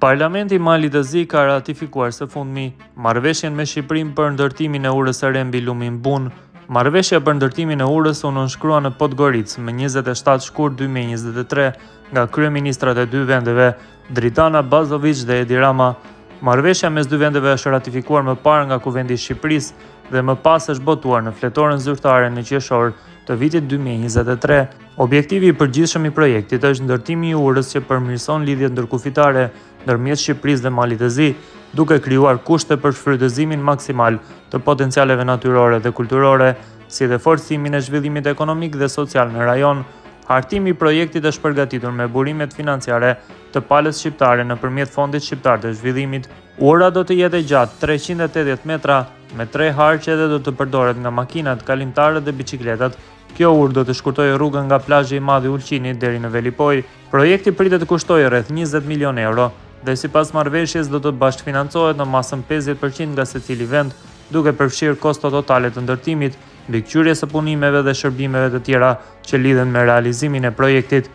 Parlamenti i Malit të Zi ka ratifikuar së fundmi marrëveshjen me Shqipërinë për ndërtimin e urës së re mbi lumin Bun. Marrëveshja për ndërtimin e urës u nënshkrua në Podgoricë më 27 shkurt 2023 nga kryeministrat e dy vendeve, Dritana Bazović dhe Edi Rama. Marrëveshja mes dy vendeve është ratifikuar më parë nga Kuvendi i Shqipërisë dhe më pas është botuar në fletoren zyrtare në qershor të vitit 2023. Objektivi i përgjithshëm i projektit është ndërtimi i urës që përmirëson lidhjet ndërkufitare ndërmjet Shqipërisë dhe Malit të Zi, duke krijuar kushte për shfrytëzimin maksimal të potencialeve natyrore dhe kulturore, si dhe forcimin e zhvillimit ekonomik dhe social në rajon. Hartimi i projektit është përgatitur me burimet financiare të palës shqiptare nëpërmjet Fondit Shqiptar të Zhvillimit. Ura do të jetë e gjatë 380 metra me 3 harqe dhe do të përdoret nga makinat, kalimtarët dhe biçikletat. Kjo urë do të shkurtojë rrugën nga plazhi i madh i Ulqinit deri në Velipoj. Projekti pritet të kushtojë rreth 20 milion euro dhe sipas marrëveshjes do të bashkëfinancohet në masën 50% nga secili vend, duke përfshirë kosto totale të ndërtimit, mbikëqyrjes së punimeve dhe shërbimeve të tjera që lidhen me realizimin e projektit.